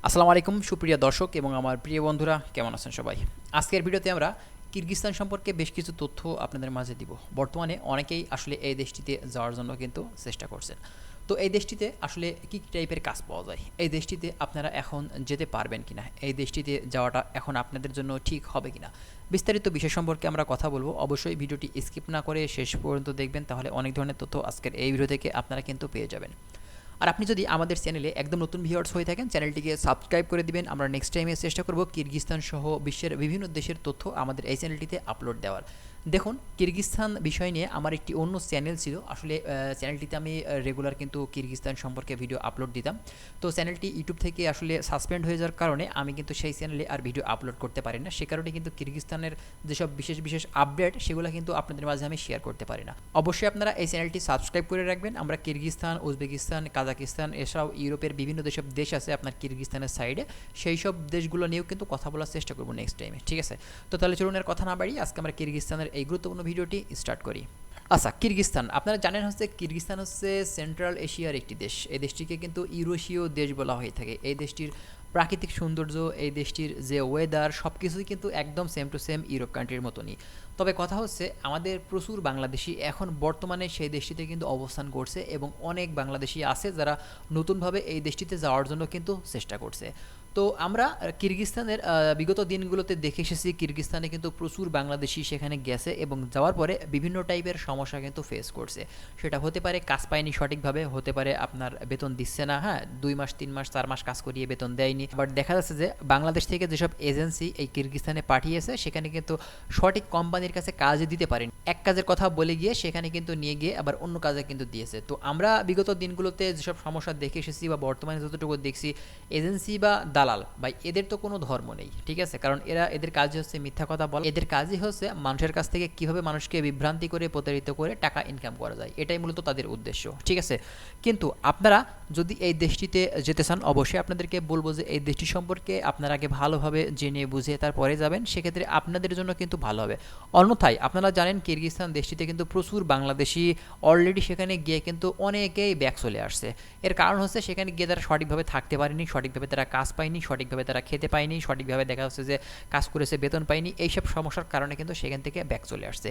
আসসালামু আলাইকুম সুপ্রিয় দর্শক এবং আমার প্রিয় বন্ধুরা, কেমন আছেন সবাই? আজকের ভিডিওতে আমরা কিরগিজস্তান সম্পর্কে বেশ কিছু তথ্য আপনাদের মাঝে দিব। বর্তমানে অনেকেই আসলে এই দেশটিতে যাওয়ার জন্য কিন্তু চেষ্টা করছেন। তো এই দেশটিতে আসলে কী টাইপের কাজ পাওয়া যায়, এই দেশটিতে আপনারা এখন যেতে পারবেন কিনা, এই দেশটিতে যাওয়াটা এখন আপনাদের জন্য ঠিক হবে কিনা, বিস্তারিত বিষয় সম্পর্কে আমরা কথা বলবো। অবশ্যই ভিডিওটি স্কিপ না করে শেষ পর্যন্ত দেখবেন, তাহলে অনেক ধরনের তথ্য আজকের এই ভিডিও থেকে আপনারা কিন্তু পেয়ে যাবেন। আর আপনি যদি আমাদের চ্যানেলে একদম নতুন ভিউয়ার্স হয়ে থাকেন, চ্যানেলটিকে সাবস্ক্রাইব করে দিবেন। আমরা নেক্সট টাইমে চেষ্টা করব কিরগিজস্তান সহ বিশ্বের বিভিন্ন দেশের তথ্য আমাদের এই চ্যানেলটিতে আপলোড দেওয়ার। দেখুন, কিরগিজস্তান বিষয় নিয়ে আমার একটি অন্য চ্যানেল ছিল। আসলে চ্যানেলটিতে আমি রেগুলার কিন্তু কিরগিজস্তান সম্পর্কে ভিডিও আপলোড দিতাম। তো চ্যানেলটি ইউটিউব থেকে আসলে সাসপেন্ড হয়ে যাওয়ার কারণে আমি কিন্তু সেই চ্যানেলে আর ভিডিও আপলোড করতে পারি না। সে কারণে কিন্তু কিরগিজস্তানের যেসব বিশেষ বিশেষ আপডেট, সেগুলো কিন্তু আপনাদের মাঝে আমি শেয়ার করতে পারি না। অবশ্যই আপনারা এই চ্যানেলটি সাবস্ক্রাইব করে রাখবেন। আমরা কিরগিজস্তান, উজবেকিস্তান, কাজাকিস্তান, এছাড়াও ইউরোপের বিভিন্ন যেসব দেশ আছে আপনার কিরগিজস্তানের সাইডে, সেই সব দেশগুলো নিয়েও কিন্তু কথা বলার চেষ্টা করবো নেক্সট টাইমে, ঠিক আছে? তো তাহলে চলুন আর কথা না বাড়িয়ে আজকে আমরা কিরগিজস্তানের এই গুরুত্বপূর্ণ ভিডিওটি স্টার্ট করি। আচ্ছা, কিরগিজস্তান আপনারা জানেন কিরগিজস্তান হচ্ছে সেন্ট্রাল এশিয়ার একটি দেশ। এই দেশটিকে কিন্তু ইউরোশীয় দেশ বলা হয়ে থাকে। এই দেশটির প্রাকৃতিক সৌন্দর্য, এই দেশটির যে ওয়েদার, সব কিছুই কিন্তু একদম সেম টু সেম ইউরোপ কান্ট্রির মতনই। তবে কথা হচ্ছে, আমাদের প্রচুর বাংলাদেশি এখন বর্তমানে সেই দেশটিতে কিন্তু অবস্থান করছে এবং অনেক বাংলাদেশি আছে যারা নতুনভাবে এই দেশটিতে যাওয়ার জন্য কিন্তু চেষ্টা করছে। তো আমরা কিরগিজস্তানের বিগত দিনগুলোতে দেখে এসেছি, কিরগিজস্তানে কিন্তু প্রচুর বাংলাদেশি সেখানে গেছে এবং যাওয়ার পরে বিভিন্ন টাইপের সমস্যা কিন্তু ফেস করছে। সেটা হতে পারে কাজ পায়নি সঠিকভাবে, হতে পারে আপনার বেতন দিচ্ছে না, হ্যাঁ 2 মাস 3 মাস 4 মাস কাজ করিয়ে বেতন দেয়নি। বাট দেখা যাচ্ছে যে বাংলাদেশ থেকে যেসব এজেন্সি এই কিরগিজস্তানে পাঠিয়েছে, সেখানে কিন্তু সঠিক কোম্পানির কাছে কাজ দিতে পারেনি। এক কাজের কথা বলে গিয়ে সেখানে কিন্তু নিয়ে গিয়ে আবার অন্য কাজে কিন্তু দিয়েছে। তো আমরা বিগত দিনগুলোতে যেসব সমস্যা দেখে এসেছি বা বর্তমানে যতটুকু দেখছি, এজেন্সি বা দালাল ভাই, এদের তো কোনো ধর্ম নেই, ঠিক আছে? কারণ এদের কাজই হচ্ছে মিথ্যা কথা বলা, এদের কাজই হচ্ছে মানুষের কাছ থেকে কিভাবে মানুষকে বিভ্রান্তি করে প্রতারিত করে টাকা ইনকাম করা যায়, এটাই মূলত তাদের উদ্দেশ্য, ঠিক আছে? কিন্তু আপনারা যদি এই দেশটিতে যেতে চান, অবশ্যই আপনাদেরকে বলবো যে এই দেশটি সম্পর্কে আপনারা আগে ভালোভাবে জেনে বুঝে তারপরে যাবেন, সেক্ষেত্রে আপনাদের জন্য কিন্তু ভালো হবে। অন্যথায় আপনারা জানেন কিরগিজস্তান দেশটিতে কিন্তু প্রচুর বাংলাদেশি অলরেডি সেখানে গিয়ে কিন্তু অনেকেই ব্যাক চলে আসছে। এর কারণ হচ্ছে সেখানে গিয়ে তারা সঠিকভাবে থাকতে পারেনি, সঠিকভাবে তারা কাজ পায়নি, সঠিকভাবে তারা খেতে পায়নি, সঠিকভাবে দেখা যাচ্ছে যে কাজ করেছে বেতন পায়নি। এইসব সমস্যার কারণে কিন্তু সেখান থেকে ব্যাক চলে আসছে।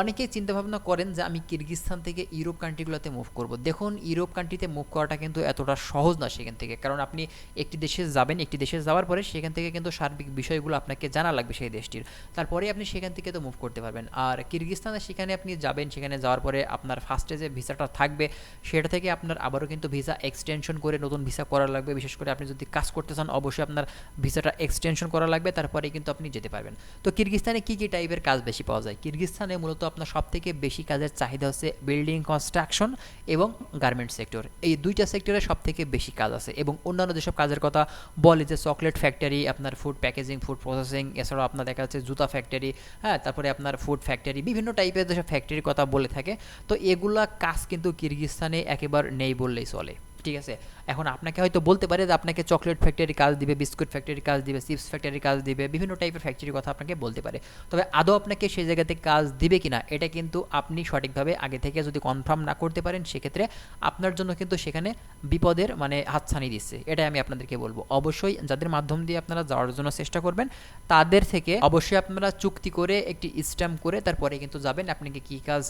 অনেকেই চিন্তাভাবনা করেন যে আমি কিরগিজস্তান থেকে ইউরোপ কান্ট্রিগুলোতে মুভ করব। দেখুন, ইউরোপ কান্ট্রিতে মুভ করাটা কিন্তু এতটা সহজ না সেখান থেকে, কারণ আপনি একটি দেশে যাবেন, একটি দেশে যাওয়ার পরে সেখান থেকে কিন্তু সার্বিক বিষয়গুলো আপনাকে জানা লাগবে সেই দেশটির, তারপরে আপনি সেখান থেকে তো মুভ করতে পারবেন। আর কিরগিজস্তানে সেখানে আপনি যাবেন, সেখানে যাওয়ার পরে আপনার ফার্স্টে যে ভিসাটা থাকবে, সেটা থেকে আপনার আবারও কিন্তু ভিসা এক্সটেনশন করে নতুন ভিসা করা লাগবে। বিশেষ করে আপনি যদি কাজ করতে চান, অবশ্যই আপনার ভিসাটা এক্সটেনশন করা লাগবে, তারপরে কিন্তু আপনি যেতে পারবেন। তো কিরগিজস্তানে কী কী টাইপের কাজ বেশি পাওয়া যায়? কিরগিজস্তানে মূলত আপনার সবথেকে বেশি কাজের চাহিদা হচ্ছে বিল্ডিং কনস্ট্রাকশন এবং গার্মেন্ট সেক্টর। এই দুইটা সেক্টরে সবথেকে বেশি কাজ আছে। এবং অন্যান্য যেসব কাজের কথা বলে, যে চকলেট ফ্যাক্টরি, আপনার ফুড প্যাকেজিং, ফুড প্রসেসিং, এছাড়াও আপনার দেখা যাচ্ছে জুতা ফ্যাক্টরি, হ্যাঁ, তারপরে আপনার ফুড ফ্যাক্টরি, বিভিন্ন টাইপের যেসব ফ্যাক্টরির কথা বলে থাকে, তো এগুলা কাজ কিন্তু কিরগিজস্তানে একেবারে নেই বললেই চলে, ঠিক আছে? এখন আপনাকে হয়তো বলতে পারে যে আপনাকে চকলেট ফ্যাক্টরি কাজ দিবে, বিস্কুট ফ্যাক্টরি কাজ দিবে, চিপস ফ্যাক্টরি কাজ দিবে, বিভিন্ন টাইপের ফ্যাক্টরির কথা আপনাকে বলতে পারে। তবে আদৌ আপনাকে সেই জায়গাতে কাজ দিবে কিনা, এটা কিন্তু আপনি সঠিকভাবে আগে থেকে যদি কনফার্ম না করতে পারেন, সেক্ষেত্রে আপনার জন্য কিন্তু সেখানে বিপদের হাতছানি দিচ্ছে, এটাই আমি আপনাদেরকে বলবো। অবশ্যই যাদের মাধ্যম দিয়ে আপনারা যাওয়ার জন্য চেষ্টা করবেন, তাদের থেকে অবশ্যই আপনারা চুক্তি করে একটি স্ট্যাম্প করে তারপরে কিন্তু যাবেন। আপনাকে কী কাজ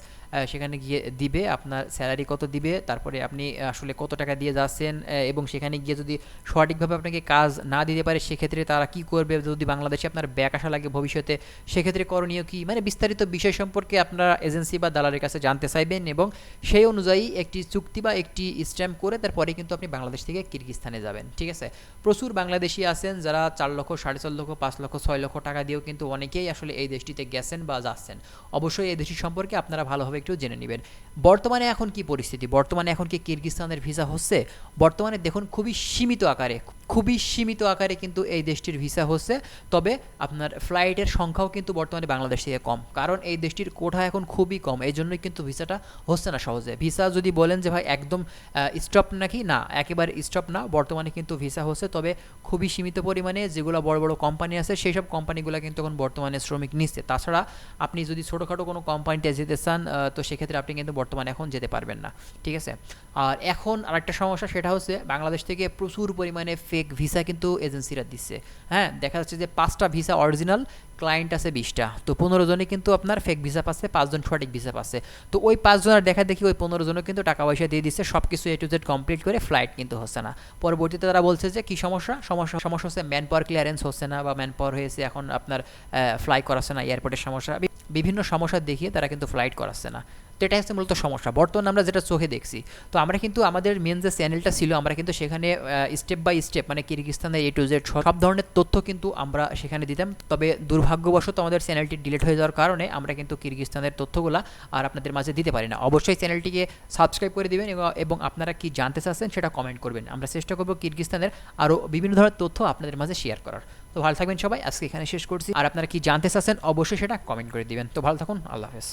সেখানে গিয়ে দিবে, আপনার স্যালারি কত দিবে, তারপরে আপনি আসলে কত টাকা দিয়ে যাচ্ছেন, এবং সেখানে গিয়ে যদি সঠিকভাবে আপনাকে কাজ না দিতে পারে, সেক্ষেত্রে তারা কি করবে, যদি বাংলাদেশে আপনার ব্যাক আসা লাগে ভবিষ্যতে, সেক্ষেত্রে করণীয় কী, বিস্তারিত বিষয় সম্পর্কে আপনারা এজেন্সি বা দালালের কাছে জানতে চাইবেন এবং সেই অনুযায়ী একটি চুক্তি বা একটি স্ট্যাম্প করে তারপরে কিন্তু আপনি বাংলাদেশ থেকে কিরগিজস্তানে যাবেন, ঠিক আছে? প্রচুর বাংলাদেশি আছেন যারা 4 লক্ষ, 4.5 লক্ষ, 5 লক্ষ, 6 লক্ষ টাকা দিয়েও কিন্তু অনেকেই আসলে এই দেশটিতে গেছেন বা যাচ্ছেন। অবশ্যই এই দেশটি সম্পর্কে আপনারা ভালোভাবে একটু জেনে নেবেন। বর্তমানে এখন কি পরিস্থিতি, বর্তমানে এখন কি কিরগিজস্তানের ভিসা হচ্ছে? বর্তমানে দেখুন, খুবই সীমিত আকারে কিন্তু এই দেশটির ভিসা হচ্ছে। তবে আপনার ফ্লাইটের সংখ্যাও কিন্তু বর্তমানে বাংলাদেশ থেকে কম, কারণ এই দেশটির কোঠা এখন খুবই কম, এই জন্যই কিন্তু ভিসাটা হচ্ছে না সহজে। ভিসা যদি বলেন যে ভাই একদম স্টপ নাকি, না, একেবারে স্টপ না, বর্তমানে কিন্তু ভিসা হচ্ছে, তবে খুবই সীমিত পরিমাণে। যেগুলো বড় বড় কোম্পানি আছে, সেই সব কোম্পানিগুলো কিন্তু এখন বর্তমানে শ্রমিক নিচ্ছে। তাছাড়া আপনি যদি ছোটোখাটো কোনো কোম্পানিতে যেতে চান, তো সেক্ষেত্রে আপনি কিন্তু বর্তমানে এখন যেতে পারবেন না, ঠিক আছে? আর এখন আরেকটা সমস্যা, সেটা হচ্ছে বাংলাদেশ থেকে প্রচুর পরিমাণে ফেক ভিসা কিন্তু এজেন্সিরা দিচ্ছে। হ্যাঁ, দেখা যাচ্ছে যে 5টা ভিসা অরিজিনাল, ক্লায়েন্ট আছে 20টা, তো 15 জনে কিন্তু আপনার ফেক ভিসা পাচ্ছে, 5 জন সঠিক ভিসা পাচ্ছে। তো ওই 5 জনের দেখা দেখি ওই 15 জনও কিন্তু টাকা পয়সা দিয়ে দিচ্ছে, সব কিছু এ টু জেড কমপ্লিট করে ফ্লাইট কিন্তু হচ্ছে না। পরবর্তীতে তারা বলছে যে কী সমস্যা সমস্যা হচ্ছে ম্যান পাওয়ার ক্লিয়ারেন্স হচ্ছে না, বা ম্যান পাওয়ার হয়েছে এখন আপনার ফ্লাই করাচ্ছে না, এয়ারপোর্টের সমস্যা, বিভিন্ন সমস্যা দেখিয়ে তারা কিন্তু ফ্লাইট করাচ্ছে না। তো এটা হচ্ছে মূলত সমস্যা বর্তমানে আমরা যেটা চোখে দেখছি। তো আমরা কিন্তু আমাদের মেন যে চ্যানেলটা ছিল, আমরা কিন্তু সেখানে স্টেপ বাই স্টেপ মানে কিরগিজস্তানের এ টু জেড সব ধরনের তথ্য কিন্তু আমরা সেখানে দিতাম। তবে দুর্ভাগ্যবশত আমাদের চ্যানেলটি ডিলিট হয়ে যাওয়ার কারণে আমরা কিন্তু কিরগিজস্তানের তথ্যগুলো আর আপনাদের মাঝে দিতে পারি না। অবশ্যই চ্যানেলটিকে সাবস্ক্রাইব করে দিবেন এবং আপনারা কি জানতে চাচ্ছেন সেটা কমেন্ট করবেন। আমরা চেষ্টা করব কিরগিজস্তানের আরও বিভিন্ন ধরনের তথ্য আপনাদের মাঝে শেয়ার করার। তো ভালো থাকবেন সবাই, আজকে এখানে শেষ করছি। আর আপনারা কি জানতে চাচ্ছেন অবশ্যই সেটা কমেন্ট করে দিবেন। তো ভালো থাকুন, আল্লাহ হাফেজ।